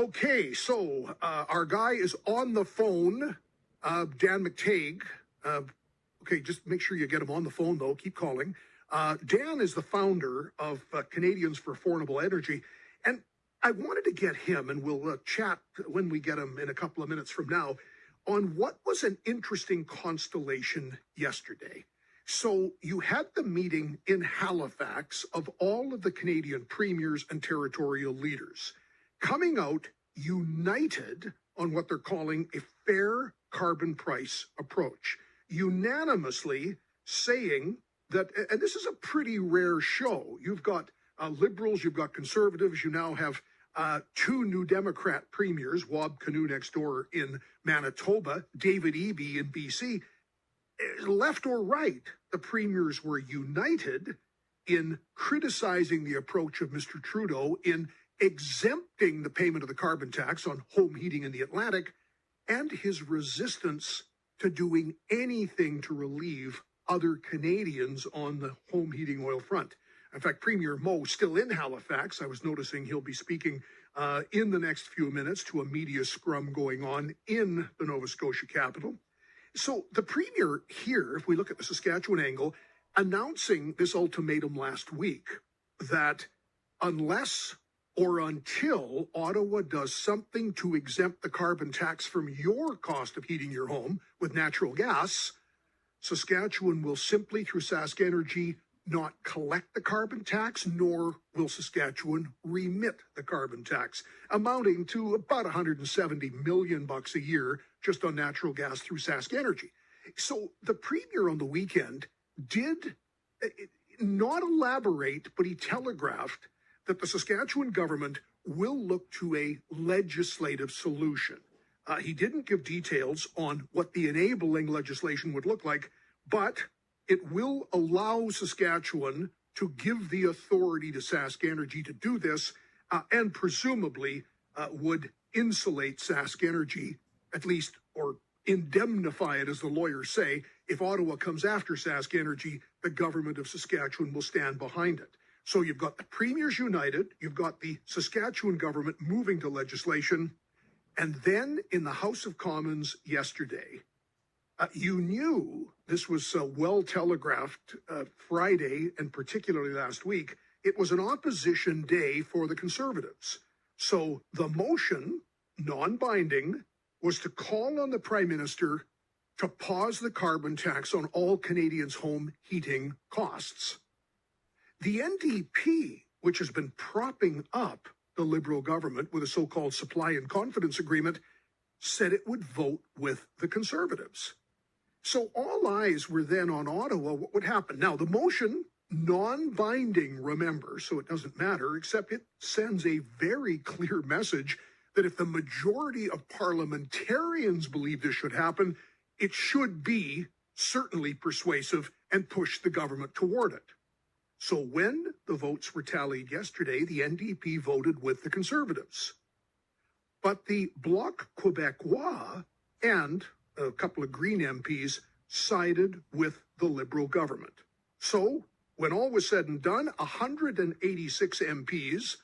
Okay, so our guy is on the phone, Dan McTeague. Okay, just make sure you get him on the phone, though. Keep calling. Dan is the founder of Canadians for Affordable Energy, and I wanted to get him, and we'll chat when we get him in a couple of minutes from now, on what was an interesting constellation yesterday. So you had the meeting in Halifax of all of the Canadian premiers and territorial leaders coming out united on what they're calling a fair carbon price approach, unanimously saying that, and this is a pretty rare show. You've got liberals, you've got conservatives, you now have two new Democrat premiers, Wab Kinew next door in Manitoba, David Eby in BC. Left or right, the premiers were united in criticizing the approach of Mr. Trudeau in exempting the payment of the carbon tax on home heating in the Atlantic and his resistance to doing anything to relieve other Canadians on the home heating oil front. In fact, Premier Moe still in Halifax. I was noticing he'll be speaking in the next few minutes to a media scrum going on in the Nova Scotia capital. So the Premier here, if we look at the Saskatchewan angle, announcing this ultimatum last week that unless or until Ottawa does something to exempt the carbon tax from your cost of heating your home with natural gas, Saskatchewan will simply, through Sask Energy, not collect the carbon tax, nor will Saskatchewan remit the carbon tax, amounting to about $170 million a year just on natural gas through Sask Energy. So the Premier on the weekend did not elaborate, but he telegraphed that the Saskatchewan government will look to a legislative solution. He didn't give details on what the enabling legislation would look like, but it will allow Saskatchewan to give the authority to Sask Energy to do this, and presumably would insulate Sask Energy, at least, or indemnify it, as the lawyers say. If Ottawa comes after Sask Energy, the government of Saskatchewan will stand behind it. So you've got the premiers united, you've got the Saskatchewan government moving to legislation, and then in the House of Commons yesterday, you knew this was well telegraphed Friday, and particularly last week, it was an opposition day for the Conservatives. So the motion, non-binding, was to call on the Prime Minister to pause the carbon tax on all Canadians' home heating costs. The NDP, which has been propping up the Liberal government with a so-called supply and confidence agreement, said it would vote with the Conservatives. So all eyes were then on Ottawa. What would happen? Now, the motion, non-binding, remember, so it doesn't matter, except it sends a very clear message that if the majority of parliamentarians believe this should happen, it should be certainly persuasive and push the government toward it. So when the votes were tallied yesterday, the NDP voted with the Conservatives. But the Bloc Québécois and a couple of Green MPs sided with the Liberal government. So when all was said and done, 186 MPs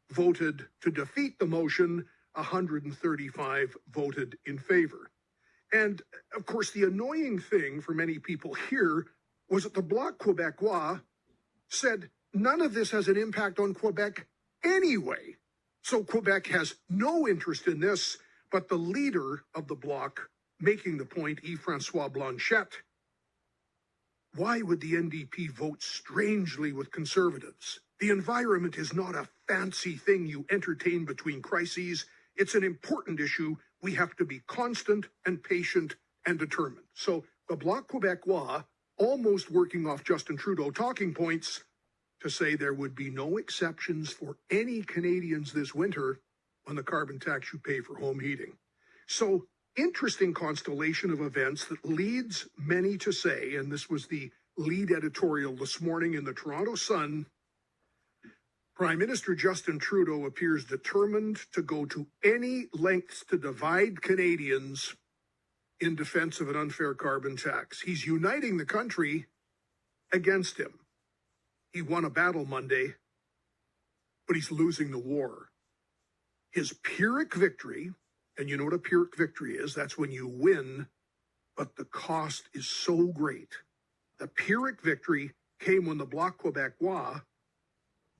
voted to defeat the motion, 135 voted in favor. And of course, the annoying thing for many people here was that the Bloc Québécois said none of this has an impact on Quebec anyway. So Quebec has no interest in this, but the leader of the Bloc making the point, Yves-François Blanchet, why would the NDP vote strangely with Conservatives? The environment is not a fancy thing you entertain between crises. It's an important issue. We have to be constant and patient and determined. So the Bloc Québécois, almost working off Justin Trudeau talking points, to say there would be no exceptions for any Canadians this winter on the carbon tax you pay for home heating. So interesting constellation of events that leads many to say, and this was the lead editorial this morning in the Toronto Sun, Prime Minister Justin Trudeau appears determined to go to any lengths to divide Canadians in defense of an unfair carbon tax. He's uniting the country against him. He won a battle Monday, but he's losing the war. his Pyrrhic victory, and you know what a Pyrrhic victory is? That's when you win, but the cost is so great. The Pyrrhic victory came when the Bloc Québécois,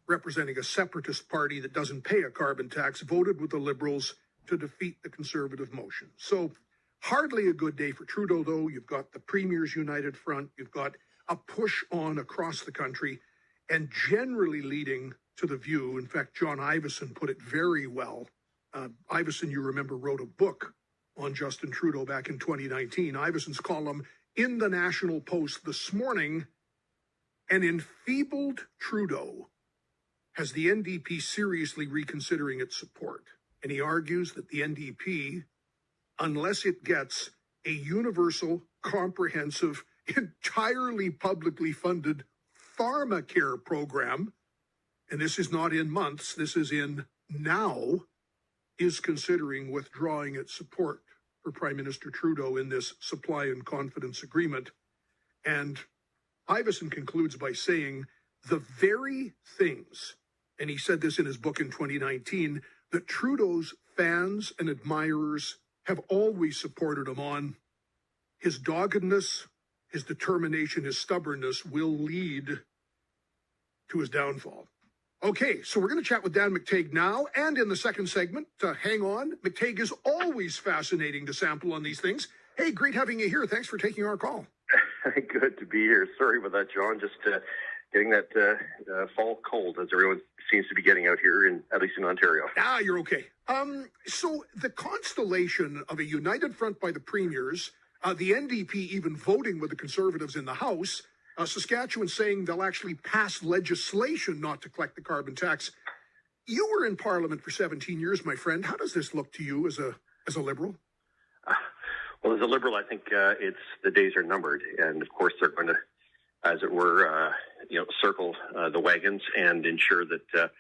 representing a separatist party that doesn't pay a carbon tax, voted with the Liberals to defeat the Conservative motion. So hardly a good day for Trudeau, though. You've got the Premier's United Front. You've got a push on across the country and generally leading to the view. In fact, John Ivison put it very well. Ivison, you remember, wrote a book on Justin Trudeau back in 2019. Ivison's column in the National Post this morning, an enfeebled Trudeau has the NDP seriously reconsidering its support. And he argues that the NDP, unless it gets a universal, comprehensive, entirely publicly funded pharmacare program, and this is not in months, this is in now, is considering withdrawing its support for Prime Minister Trudeau in this supply and confidence agreement. And Ivison concludes by saying the very things, and he said this in his book in 2019, that Trudeau's fans and admirers have always supported him on, his doggedness, his determination, his stubbornness will lead to his downfall. Okay, so we're going to chat with Dan McTeague now, and in the second segment, hang on. McTeague is always fascinating to sample on these things. Hey, great having you here. Thanks for taking our call. Good to be here. Sorry about that, John. Just getting that fall cold, as everyone seems to be getting out here, at least in Ontario. You're okay. So the constellation of a united front by the premiers, the NDP even voting with the Conservatives in the House, Saskatchewan saying they'll actually pass legislation not to collect the carbon tax. You were in Parliament for 17 years, my friend. How does this look to you as a Liberal? Well, as a Liberal, I think the days are numbered, and of course they're going to, as it were, circle the wagons and ensure that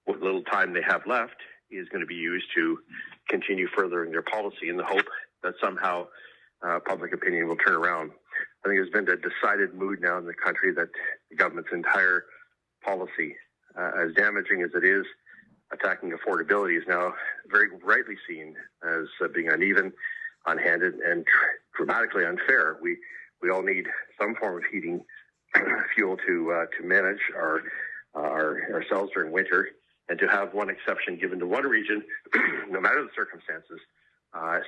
what little time they have left is going to be used to continue furthering their policy in the hope that somehow public opinion will turn around. I think there's been a decided mood now in the country that the government's entire policy, as damaging as it is, attacking affordability, is now very rightly seen as being uneven, unhanded, and dramatically unfair. We all need some form of heating fuel to manage ourselves during winter, and to have one exception given to one region, no matter the circumstances,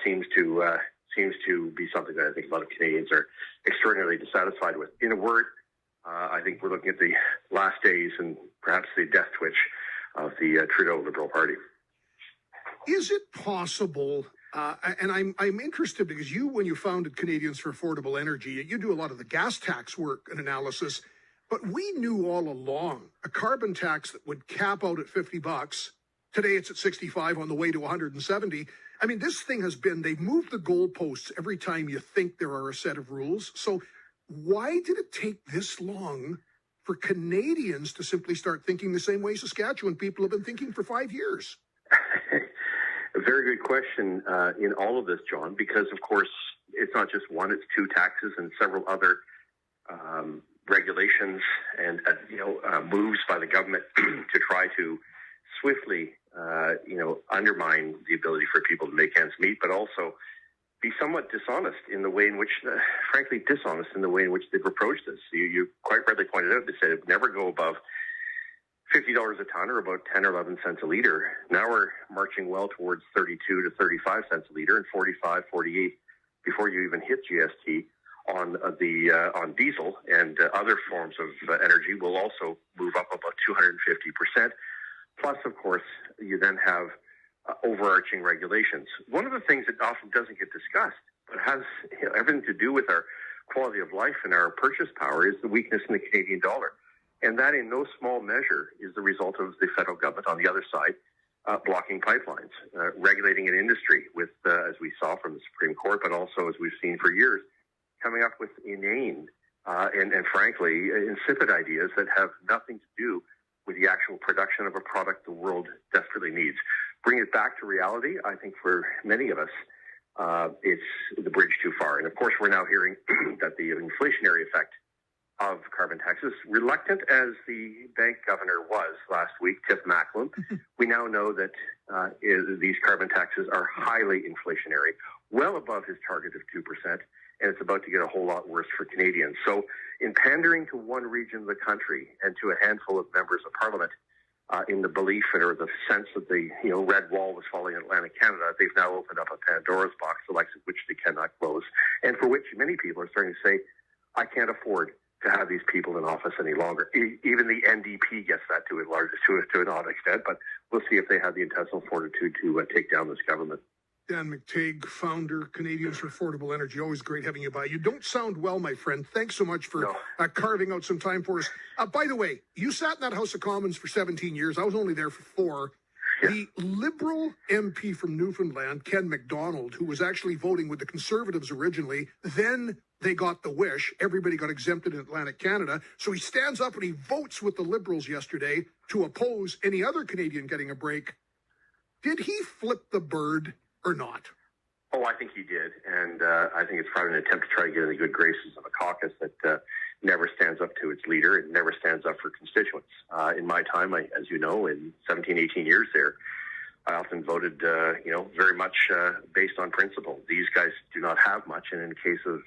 seems to be something that I think a lot of Canadians are extraordinarily dissatisfied with. In a word, I think we're looking at the last days and perhaps the death twitch of the Trudeau Liberal Party. Is it possible, and I'm interested because when you founded Canadians for Affordable Energy, you do a lot of the gas tax work and analysis, but we knew all along a carbon tax that would cap out at $50. Today it's at 65 on the way to 170. I mean, this thing has been, they've moved the goalposts every time you think there are a set of rules. So why did it take this long for Canadians to simply start thinking the same way Saskatchewan people have been thinking for 5 years? A very good question in all of this, John, because, of course, it's not just one, it's two taxes and several other regulations and, moves by the government to try to swiftly undermine the ability for people to make ends meet, but also be somewhat dishonest in the way in which, frankly, dishonest in the way in which they've approached this. You quite rightly pointed out, they said it would never go above $50 a ton, or about 10 or 11 cents a liter. Now we're marching well towards 32 to 35 cents a liter, and 45, 48 before you even hit GST on diesel, and other forms of energy will also move up about 250%. Plus, of course, you then have overarching regulations. One of the things that often doesn't get discussed, but has everything to do with our quality of life and our purchase power, is the weakness in the Canadian dollar. And that, in no small measure, is the result of the federal government on the other side blocking pipelines, regulating an industry with, as we saw from the Supreme Court, but also as we've seen for years, coming up with inane and frankly, insipid ideas that have nothing to do with the actual production of a product the world desperately needs. Bring it back to reality, I think for many of us, it's the bridge too far. And of course, we're now hearing that the inflationary effect of carbon taxes. Reluctant as the bank governor was last week, Tiff Macklem, we now know that these carbon taxes are highly inflationary, well above his target of 2%, and it's about to get a whole lot worse for Canadians. So in pandering to one region of the country and to a handful of members of Parliament, in the belief or the sense that the red wall was falling in Atlantic Canada, they've now opened up a Pandora's box, the likes of which they cannot close, and for which many people are starting to say, I can't afford to have these people in office any longer. Even the NDP gets that to an odd extent, but we'll see if they have the intestinal fortitude to take down this government. Dan McTeague, founder, Canadians for Affordable Energy. Always great having you by. You don't sound well, my friend. Thanks so much for carving out some time for us. By the way, you sat in that House of Commons for 17 years. I was only there for 4. Yeah. The Liberal MP from Newfoundland, Ken MacDonald, who was actually voting with the Conservatives originally, then they got the wish. Everybody got exempted in Atlantic Canada. So he stands up and he votes with the Liberals yesterday to oppose any other Canadian getting a break. Did he flip the bird or not? Oh, I think he did. And I think it's probably an attempt to try to get in the good graces of a caucus that never stands up to its leader and never stands up for constituents. In my time, as you know, in 17, 18 years there, I often voted, very much based on principle. These guys do not have much. And in the case of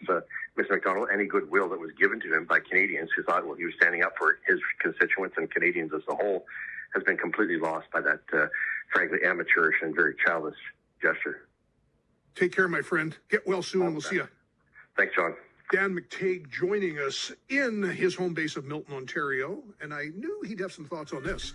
Mr. MacDonald, any goodwill that was given to him by Canadians who thought, well, he was standing up for his constituents and Canadians as a whole has been completely lost by that, frankly, amateurish and very childish gesture. Take care, my friend. Get well soon, and we'll see you. Thanks, John. Dan McTeague joining us in his home base of Milton, Ontario, and I knew he'd have some thoughts on this.